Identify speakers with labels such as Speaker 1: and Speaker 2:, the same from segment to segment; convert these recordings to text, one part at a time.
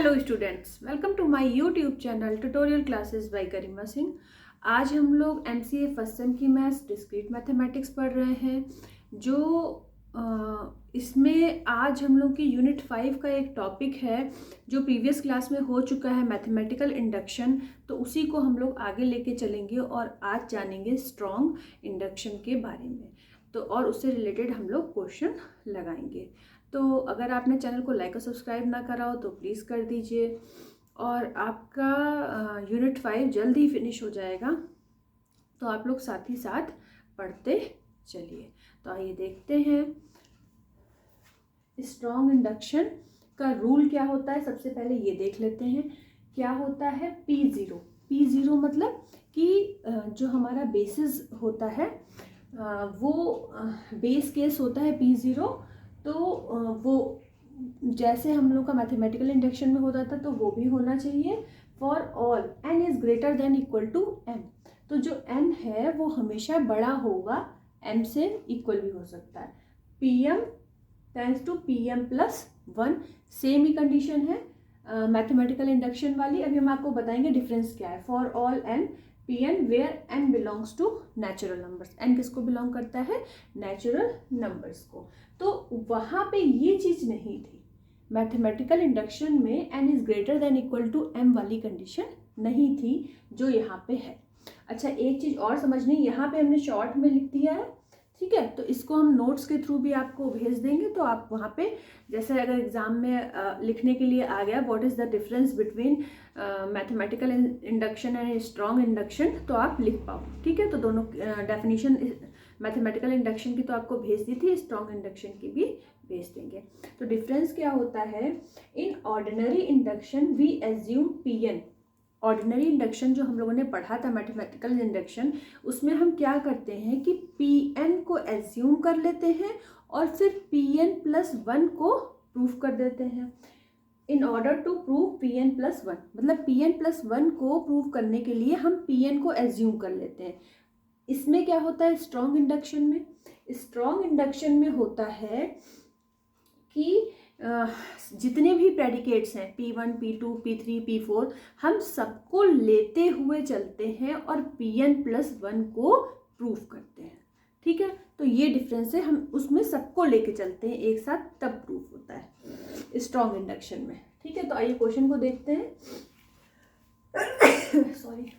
Speaker 1: Hello students, welcome to my YouTube channel tutorial classes by Garima Singh. आज हम लोग MCA first sem की maths discrete mathematics पढ़ रहे हैं। इसमें आज हम लोग की यूनिट 5 का एक टॉपिक है जो प्रीवियस क्लास में हो चुका है, मैथमेटिकल इंडक्शन। तो उसी को हम लोग आगे लेके चलेंगे और आज जानेंगे स्ट्रॉन्ग इंडक्शन के बारे में। तो और उससे रिलेटेड हम लोग क्वेश्चन लगाएंगे। तो अगर आपने चैनल को लाइक और सब्सक्राइब ना करा हो तो प्लीज़ कर दीजिए। और आपका यूनिट 5 जल्द ही फिनिश हो जाएगा, तो आप लोग साथ ही साथ पढ़ते चलिए। तो आइए देखते हैं स्ट्रॉन्ग इंडक्शन का रूल क्या होता है। सबसे पहले ये देख लेते हैं क्या होता है P0। P0 मतलब कि जो हमारा बेसिस होता है वो बेस केस होता है P0। तो वो जैसे हम लोग का मैथमेटिकल इंडक्शन में होता था तो वो भी होना चाहिए for all n is greater than equal to m। तो जो n है वो हमेशा बड़ा होगा, m से इक्वल भी हो सकता है। pm tends to pm plus 1, same ही कंडीशन है मैथमेटिकल इंडक्शन वाली। अभी हम आपको बताएंगे डिफरेंस क्या है। For all n Pn where n belongs to natural numbers. n किसको बिलोंग करता है? नेचुरल नंबर्स को। तो वहाँ पे ये चीज़ नहीं थी मैथमेटिकल इंडक्शन में, n is greater than equal to m वाली कंडीशन नहीं थी जो यहाँ पे है। अच्छा, एक चीज़ और समझनी, यहाँ पे हमने शॉर्ट में लिख दिया है, ठीक है। तो इसको हम नोट्स के थ्रू भी आपको भेज देंगे, तो आप वहाँ पे जैसे अगर एग्जाम में लिखने के लिए आ गया what is the difference between mathematical induction and strong induction, तो आप लिख पाओ, ठीक है। तो दोनों डेफिनेशन मैथमेटिकल इंडक्शन की तो आपको भेज दी थी, स्ट्रॉन्ग इंडक्शन की भी भेज देंगे। तो डिफरेंस क्या होता है? In ordinary induction we assume Pn। Ordinary induction जो हम लोगों ने पढ़ा था मैथमेटिकल इंडक्शन, उसमें हम क्या करते हैं कि Pn को एज्यूम कर लेते हैं और फिर Pn प्लस 1 को प्रूफ कर देते हैं। In order to prove Pn plus 1, मतलब Pn प्लस 1 को प्रूव करने के लिए हम Pn को एज्यूम कर लेते हैं। इसमें क्या होता है स्ट्रॉन्ग इंडक्शन में? स्ट्रॉन्ग इंडक्शन में होता है कि जितने भी प्रेडिकेट्स हैं P1, P2, P3, P4, हम सबको लेते हुए चलते हैं और Pn प्लस 1 को प्रूव करते हैं, ठीक है। तो ये डिफरेंस है, हम उसमें सबको लेके चलते हैं एक साथ, तब प्रूफ होता है स्ट्रॉन्ग इंडक्शन में, ठीक है। तो आइए क्वेश्चन को देखते हैं। Sorry.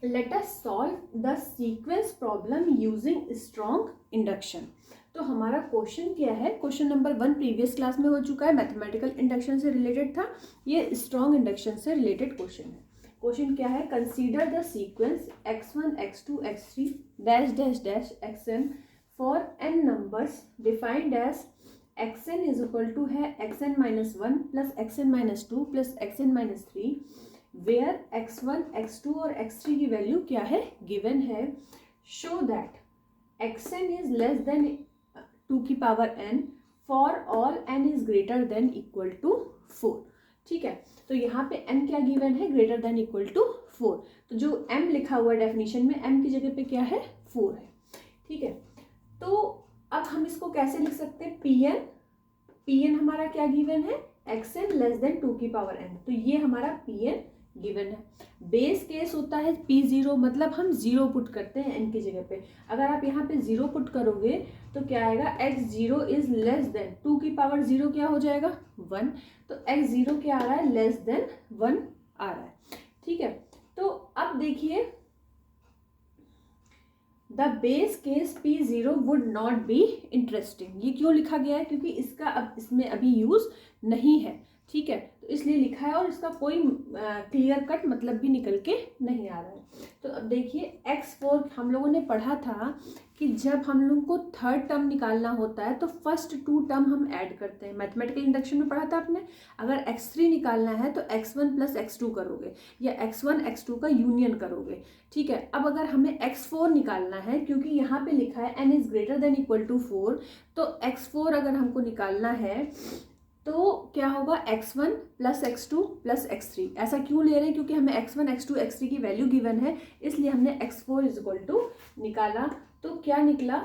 Speaker 1: Let us solve the sequence problem using strong induction. तो हमारा क्वेश्चन क्या है? क्वेश्चन नंबर 1 प्रीवियस क्लास में हो चुका है, मैथमेटिकल इंडक्शन से रिलेटेड था। ये स्ट्रॉन्ग इंडक्शन से रिलेटेड क्वेश्चन है। क्वेश्चन क्या है? Consider the sequence x1 x2 x3 dash dash dash xn for n numbers defined as xn is equal to है xn minus 1 plus xn minus 2 plus xn minus 3, where x1 x2 और x3 की value क्या है? Given है। Show that xn is less than 2 की power n for all n is greater than equal to 4, ठीक है। तो यहाँ पे n क्या गिवन है? Greater than equal to 4। तो जो m लिखा हुआ है डेफिनेशन में, m की जगह पे क्या है? 4 है, ठीक है। तो अब हम इसको कैसे लिख सकते हैं? Pn हमारा क्या गिवन है? xn लेस देन 2 की पावर n। तो ये हमारा Pn गिवन है। बेस केस होता है P0, मतलब हम 0 पुट करते हैं n की जगह पे। अगर आप यहाँ पे 0 पुट करोगे तो क्या आएगा? x0 इज लेस देन 2 की पावर 0 क्या हो जाएगा? 1। तो x0 क्या आ रहा है? लेस देन 1 आ रहा है, ठीक है। तो अब देखिए, the base case P0 would not be interesting. ये क्यों लिखा गया है? क्योंकि इसका अब इसमें अभी यूज नहीं है, ठीक है, तो इसलिए लिखा है और इसका कोई क्लियर कट मतलब भी निकल के नहीं आ रहा है। तो अब देखिए x4 हम लोगों ने पढ़ा था कि जब हम लोग को थर्ड टर्म निकालना होता है तो फर्स्ट 2 टर्म हम ऐड करते हैं। मैथमेटिकल इंडक्शन में पढ़ा था आपने। अगर x3 निकालना है तो x1 प्लस x2 करोगे या x1 x2 का यूनियन करोगे, ठीक है। अब अगर हमें x4 निकालना है, क्योंकि यहाँ पे लिखा है n is greater than equal to 4, तो x4 अगर हमको निकालना है तो क्या होगा? x1 plus x2 plus x3। ऐसा क्यों ले रहे हैं? क्योंकि हमें x1 x2 x3 की वैल्यू गिवन है, इसलिए हमने x4 इज इक्वल टू निकाला। तो क्या निकला?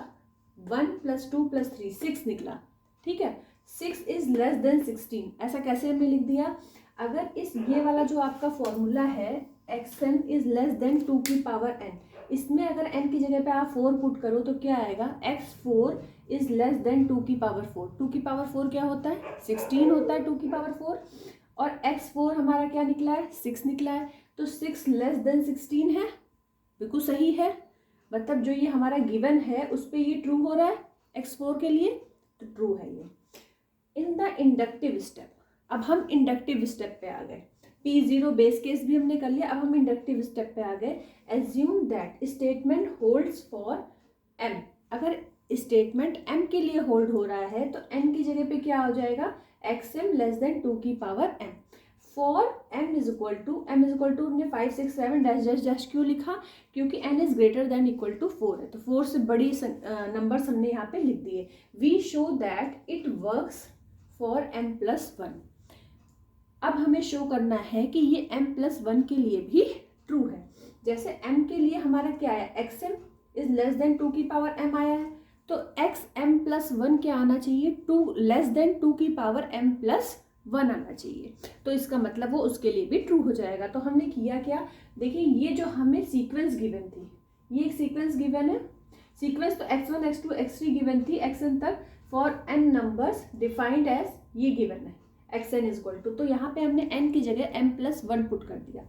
Speaker 1: 1 प्लस 2 प्लस 3 6 निकला, ठीक है। 6 इज लेस देन 16, ऐसा कैसे हमने लिख दिया? अगर इस ये वाला जो आपका फॉर्मूला है xn इज लेस देन 2 की पावर n, इसमें अगर n की जगह पे आप 4 पुट करो तो क्या आएगा? x4 इज लेस देन 2 की पावर 4। 2 की पावर 4 क्या होता है? 16 होता है 2 की पावर 4, और x4 हमारा क्या निकला है? 6 निकला है। तो 6 लेस देन 16 है, बिल्कुल सही है। मतलब जो ये हमारा गिवन है उस पर ये ट्रू हो रहा है x4 के लिए, तो ट्रू है ये। इन द इंडक्टिव स्टेप, अब हम इंडक्टिव स्टेप पे आ गए। P0 बेस केस भी हमने कर लिया, अब हम इंडक्टिव स्टेप पे आ गए। Assume that statement holds for m, अगर स्टेटमेंट m के लिए होल्ड हो रहा है तो n की जगह पे क्या हो जाएगा? xm लेस देन 2 की power m। For m is equal to हमने 5 6 7 डैश डैश डैश क्यों लिखा? क्योंकि n is greater than equal to 4 है, तो 4 से बड़ी नंबर्स हमने यहाँ पे लिख दिए। We show that it works for m+1। अब हमें शो करना है कि ये m+1 के लिए भी ट्रू है। जैसे m के लिए हमारा क्या है? xm इज लेस देन 2 की पावर m आया है, तो xm+1 क्या आना चाहिए? 2 लेस देन 2 की पावर m+1 आना चाहिए। तो इसका मतलब वो उसके लिए भी ट्रू हो जाएगा। तो हमने किया क्या? देखिए ये जो हमें सीक्वेंस गिवन थी, ये एक सीक्वेंस गिवन है। सीक्वेंस तो x1 x2 x3 गिवन थी xn तक for n numbers defined as ये गिवन है xn इज इक्वल टू, तो यहाँ पे हमने n की जगह m+1 पुट कर दिया।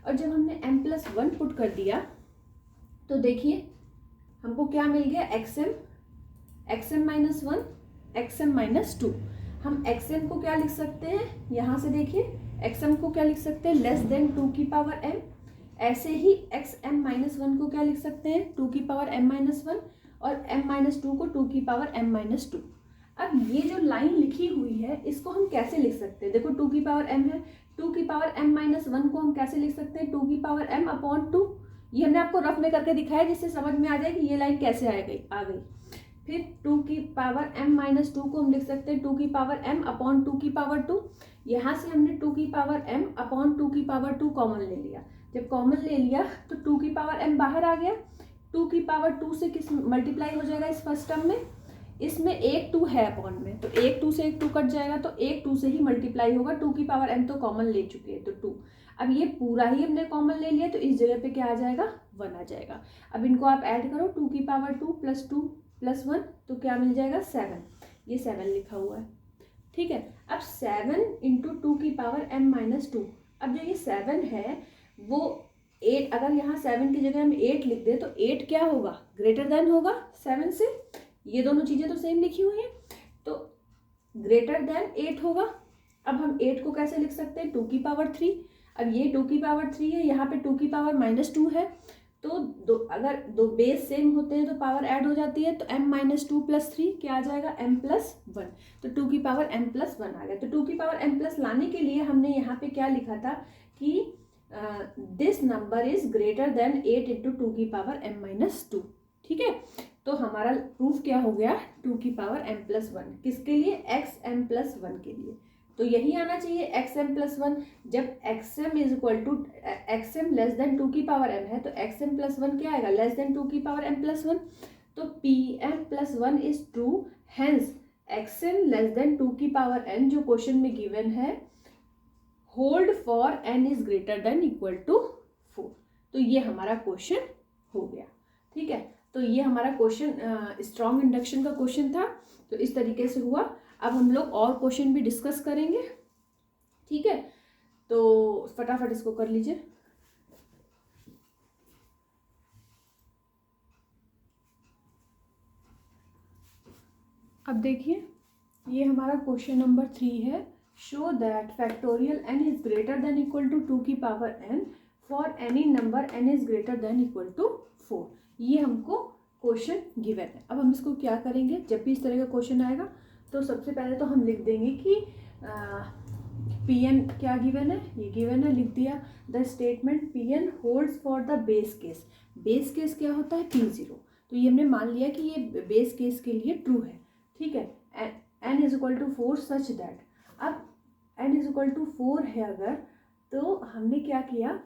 Speaker 1: और जब हमने m+1 पुट कर दिया तो देखिए हमको क्या मिल गया? xm-1 xm-2। हम xm को क्या लिख सकते हैं? यहाँ से देखिए xm को क्या लिख सकते हैं? लेस देन 2 की पावर m। ऐसे ही xm-1 को क्या लिख सकते हैं? 2 की पावर m-1, और m-2 को 2 की पावर m-2। अब ये जो लाइन लिखी हुई है इसको हम कैसे लिख सकते हैं? देखो 2 की पावर m है, 2 की पावर m-1 को हम कैसे लिख सकते हैं? 2 की पावर m/2। ये हमने आपको रफ में करके दिखाया जिससे समझ में आ जाए कि ये लाइन कैसे आ गई। फिर 2 की पावर m-2 को हम लिख सकते हैं 2 की पावर m/2 की पावर 2। यहाँ से हमने 2 की पावर m/2 की पावर 2 कॉमन ले लिया। जब कॉमन ले लिया तो 2 की पावर m बाहर आ गया। 2 की पावर 2 से किस मल्टीप्लाई हो जाएगा इस फर्स्ट टर्म में? इसमें एक 2 है अपॉन में, तो एक 2 से एक 2 कट जाएगा, तो एक 2 से ही मल्टीप्लाई होगा। 2 की पावर m तो कॉमन ले चुके हैं तो 2। अब ये पूरा ही हमने कॉमन ले लिया तो इस जगह पे क्या आ जाएगा? 1 आ जाएगा। अब इनको आप ऐड करो, 2 की पावर 2 + 2 + 1 तो क्या मिल जाएगा? 7। ये 7 लिखा हुआ है, ठीक है। अब 7 × 2 की पावर m-2। अब जो ये 7 है वो 8, अगर यहाँ 7 की जगह हम 8 लिख दें तो 8 क्या होगा? ग्रेटर देन होगा 7 से। ये दोनों चीज़ें तो सेम लिखी हुई हैं, तो ग्रेटर देन 8 होगा। अब हम 8 को कैसे लिख सकते हैं? 2 की पावर 3। अब ये 2 की पावर 3 है, यहाँ पे 2 की पावर -2 है, तो अगर दो बेस सेम होते हैं तो पावर ऐड हो जाती है, तो m-2 + 3 क्या आ जाएगा? m+1। तो 2 की पावर m+1 आ गया। तो 2 की पावर m+ लाने के लिए हमने यहाँ पे क्या लिखा था कि this number is greater then 8 × 2 की पावर m-2, ठीक है। तो हमारा प्रूफ क्या हो गया? 2 की पावर m+1 किसके लिए? xm+1 के लिए। तो यही आना चाहिए xm+1। जब xm is equal to xm less than 2 की पावर m है तो xm+1 क्या आएगा? लेस देन 2 की पावर m+1। तो pm+1 is true, hence xm less than 2 की पावर n जो क्वेश्चन में गिवन है hold for n is greater than equal to 4। तो ये हमारा क्वेश्चन हो गया, ठीक है। तो ये हमारा क्वेश्चन स्ट्रॉन्ग इंडक्शन का क्वेश्चन था। तो इस तरीके से हुआ। अब हम लोग और क्वेश्चन भी डिस्कस करेंगे, ठीक है। तो फटाफट इसको कर लीजिए। अब देखिए ये हमारा क्वेश्चन नंबर 3 है। Show that factorial n is greater than equal to 2 की power n for any number n is greater than equal to 4। ये हमको क्वेश्चन गिवन है। अब हम इसको क्या करेंगे? जब भी इस तरह का क्वेश्चन आएगा तो सबसे पहले तो हम लिख देंगे कि Pn क्या गिवन है? ये गिवन है, लिख दिया। The statement Pn holds for the base case. Base case क्या होता है? P0। तो ये हमने मान लिया कि ये बेस केस के लिए ट्रू है, ठीक है। n is equal to 4 such that, अब n इज इक्वल टू 4 है अगर, तो हमने क्या किया?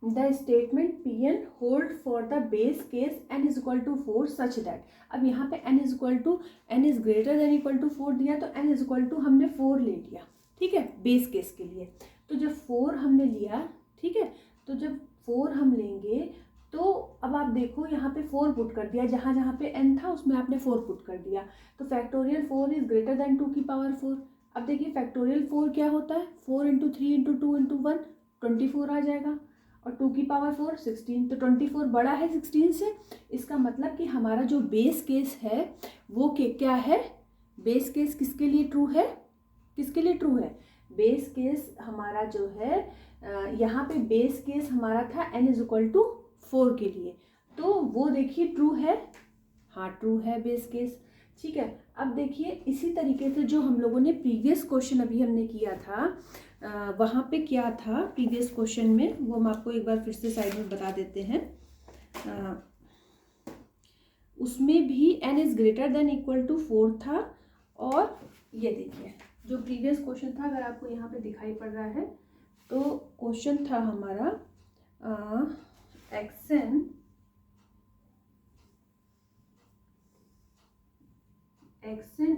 Speaker 1: The statement P N hold for the base case N is equal to 4 such that. अब यहाँ पे N is equal to N is greater than equal to 4 दिया, तो एन इज इक्वल टू हमने 4 ले लिया, ठीक है, बेस केस के लिए। तो जब 4 हमने लिया, ठीक है, तो जब 4 हम लेंगे तो अब आप देखो यहाँ पे 4 पुट कर दिया, जहाँ जहाँ पे n था उसमें आपने 4 पुट कर दिया, तो फैक्टोरियल 4 इज ग्रेटर देन 2 की पावर 4। अब देखिए फैक्टोरियल 4 क्या होता है, 4 इंटू 3 इंटू 2 इंटू 1 24 आ जाएगा, और 2 की पावर 4 16, तो 24 बड़ा है 16 से। इसका मतलब कि हमारा जो बेस केस है वो क्या है, बेस केस किसके लिए ट्रू है, किसके लिए ट्रू है, बेस केस हमारा जो है यहाँ पे बेस केस हमारा था n इज इक्वल टू 4 के लिए, तो वो देखिए ट्रू है, हाँ ट्रू है बेस केस, ठीक है। अब देखिए इसी तरीके से जो हम लोगों ने प्रीवियस क्वेश्चन अभी हमने किया था वहाँ पे क्या था प्रीवियस क्वेश्चन में, वो हम आपको एक बार फिर से साइड में बता देते हैं। उसमें भी n is greater than equal to 4 था, और ये देखिए जो प्रीवियस क्वेश्चन था, अगर आपको यहाँ पे दिखाई पड़ रहा है तो क्वेश्चन था हमारा xn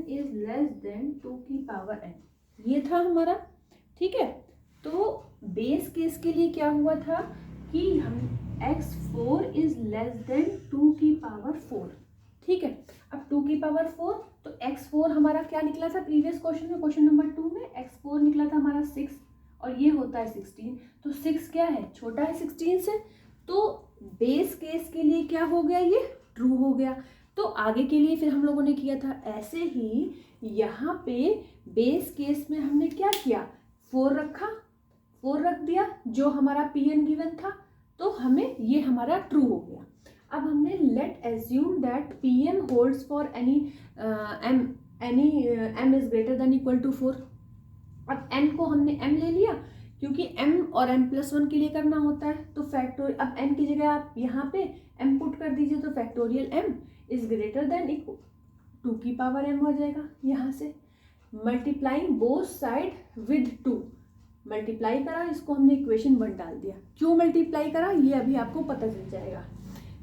Speaker 1: इज लेस देन 2 की पावर n, ये था हमारा, ठीक है। तो बेस केस के लिए क्या हुआ था कि हम x4 इज लेस देन 2 की पावर 4, ठीक है। अब 2 की पावर 4, तो x4 हमारा क्या निकला था प्रीवियस क्वेश्चन में, क्वेश्चन नंबर 2 में x4 निकला था हमारा 6, और ये होता है 16, तो 6 क्या है, छोटा है 16 से, तो बेस केस के लिए क्या हो गया, ये ट्रू हो गया। तो आगे के लिए फिर हम लोगों ने किया था ऐसे ही, यहाँ पे बेस केस में हमने क्या किया, 4 रखा, 4 रख दिया जो हमारा पी एन गिवन था, तो हमें ये हमारा ट्रू हो गया। अब हमने let assume that P N holds for any M is greater than equal to 4। अब n को हमने m ले लिया, क्योंकि m और m+1 के लिए करना होता है, तो फैक्टोरियल, अब n की जगह आप यहाँ पे m पुट कर दीजिए, तो factorial m is greater than equal 2 की पावर m हो जाएगा। यहाँ से multiplying both side with 2, multiply करा, इसको हमने इक्वेशन 1 डाल दिया। क्यों मल्टीप्लाई करा ये अभी आपको पता चल जाएगा।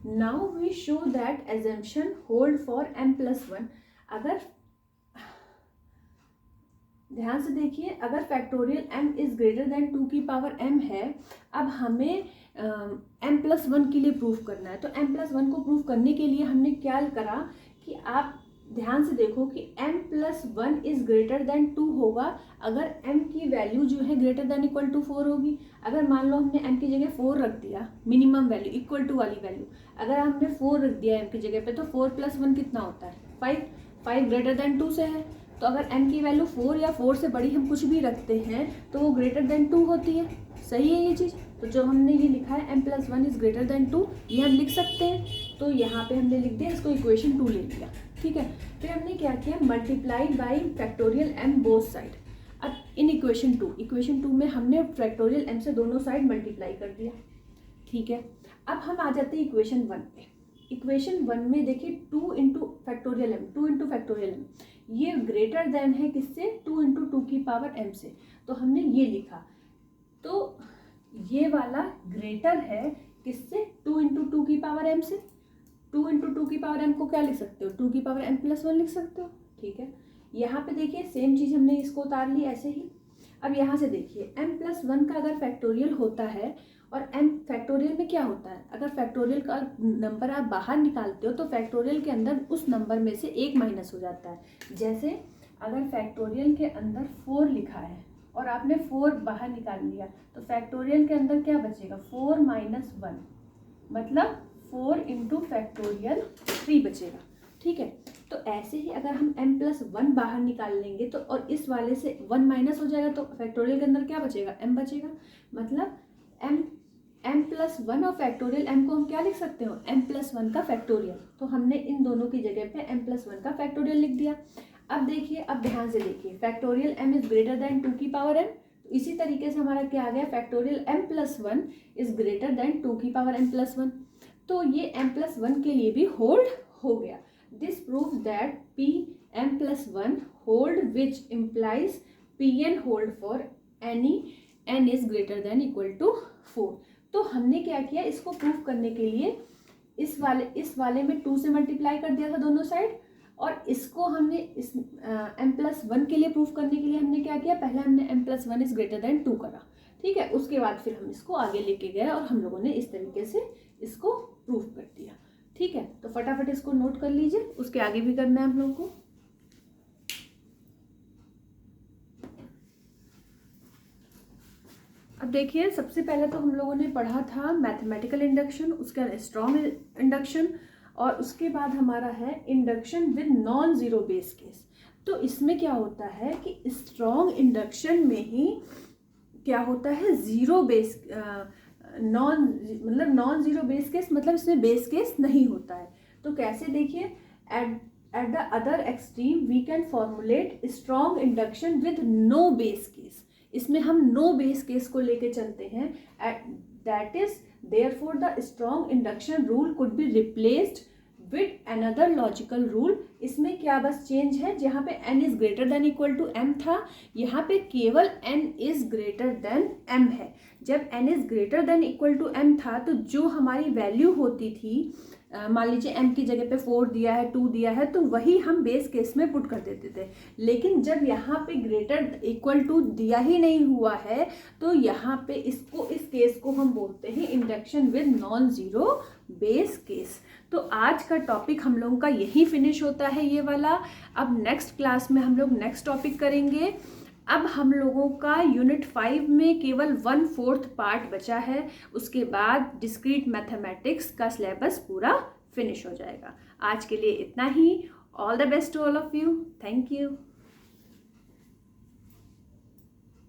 Speaker 1: Now we show that assumption hold for m+1। अगर ध्यान से देखिए, अगर factorial m is greater than 2 की पावर m है, अब हमें m+1 के लिए प्रूफ करना है, तो m+1 को प्रूफ करने के लिए हमने क्या करा कि आप ध्यान से देखो कि m+1 इज ग्रेटर देन 2 होगा अगर m की वैल्यू जो है ग्रेटर देन इक्वल टू 4 होगी। अगर मान लो हमने m की जगह 4 रख दिया, मिनिमम वैल्यू इक्वल टू वाली वैल्यू, अगर हमने 4 रख दिया m की जगह पे, तो 4+1 कितना होता है 5, 5 ग्रेटर देन 2 से है, तो अगर m की वैल्यू 4 या 4 से बड़ी हम कुछ भी रखते हैं तो वो ग्रेटर देन 2 होती है। सही है ये चीज़, तो जो हमने ये लिखा है m+1 इज ग्रेटर देन 2, ये हम लिख सकते हैं, तो यहाँ पे हमने लिख दिया, इसको इक्वेशन 2 ले लिया, ठीक है। फिर हमने क्या किया, multiplied by factorial m both side. अब इन इक्वेशन 2 में हमने फैक्टोरियल m से दोनों साइड मल्टीप्लाई कर दिया, ठीक है। अब हम आ जाते हैं इक्वेशन 1 पे। इक्वेशन 1 में देखिए 2 इंटू फैक्टोरियल m, ये ग्रेटर देन है किससे, 2 इंटू 2 की पावर m से, तो हमने ये लिखा, तो ये वाला ग्रेटर है किससे, 2 इंटू 2 की पावर m से। 2 इंटू 2 की पावर m को क्या लिख सकते हो, 2 की पावर m+1 लिख सकते हो, ठीक है। यहाँ पे देखिए सेम चीज़ हमने इसको उतार ली ऐसे ही। अब यहाँ से देखिए m+1 का अगर फैक्टोरियल होता है, और m फैक्टोरियल में क्या होता है, अगर फैक्टोरियल का नंबर आप बाहर निकालते हो तो फैक्टोरियल के अंदर उस नंबर में से एक माइनस हो जाता है। जैसे अगर फैक्टोरियल के अंदर 4 लिखा है और आपने 4 बाहर निकाल लिया, तो फैक्टोरियल के अंदर क्या बचेगा, 4 - 1, मतलब 4 इंटू फैक्टोरियल 3 बचेगा, ठीक है। तो ऐसे ही अगर हम m+1 बाहर निकाल लेंगे तो, और इस वाले से 1 माइनस हो जाएगा, तो फैक्टोरियल के अंदर क्या बचेगा, m बचेगा, मतलब m+1 और फैक्टोरियल m को हम क्या लिख सकते हो, m+1 का फैक्टोरियल। तो हमने इन दोनों की जगह पे m+1 का फैक्टोरियल लिख दिया। अब देखिए, अब ध्यान से देखिए, factorial m is greater than 2 की पावर m, तो इसी तरीके से हमारा क्या आ गया, factorial m+1 is greater than 2 की पावर m+1, तो ये m+1 के लिए भी होल्ड हो गया। This proves that m+1 hold which implies pn hold for any n is greater than equal to 4। तो हमने क्या किया, इसको प्रूफ करने के लिए इस वाले में 2 से मल्टीप्लाई कर दिया था दोनों साइड, और इसको हमने इस m+1 के लिए प्रूफ करने के लिए हमने क्या किया, पहले हमने m+1 इज ग्रेटर देन 2 करा, ठीक है। उसके बाद फिर हम इसको आगे लेके गए और हम लोगों ने इस तरीके से इसको प्रूफ कर दिया, ठीक है। तो फटाफट इसको नोट कर लीजिए, उसके आगे भी करना है हम लोगों को। अब देखिए, सबसे पहले तो हम लोगों ने पढ़ा था मैथमेटिकल इंडक्शन, उसके बाद स्ट्रॉन्ग इंडक्शन, और उसके बाद हमारा है induction with non zero base case. तो इसमें क्या होता है कि स्ट्रॉन्ग इंडक्शन में ही क्या होता है, zero base non zero base case, मतलब इसमें बेस केस नहीं होता है। तो कैसे, देखिए, at the other extreme we can formulate strong induction with no base case. इसमें हम नो बेस केस को लेके चलते हैं, that is therefore the strong induction rule could be replaced with another logical rule. इसमें क्या बस चेंज है, जहाँ पे n is greater than equal to m था, यहाँ पे केवल n is greater than m है। जब n is greater than equal to m था तो जो हमारी वैल्यू होती थी, मान लीजिए m की जगह पे 4 दिया है, 2 दिया है, तो वही हम बेस केस में पुट कर देते थे। लेकिन जब यहाँ पे ग्रेटर इक्वल टू दिया ही नहीं हुआ है, तो यहाँ पे इस केस को हम बोलते हैं induction with non zero base case. तो आज का टॉपिक हम लोगों का यही फिनिश होता है, ये वाला। अब नेक्स्ट क्लास में हम लोग नेक्स्ट टॉपिक करेंगे। अब हम लोगों का यूनिट 5 में केवल 1/4 पार्ट बचा है, उसके बाद डिस्क्रीट मैथमेटिक्स का सिलेबस पूरा फिनिश हो जाएगा। आज के लिए इतना ही। All the best to all of you. Thank you.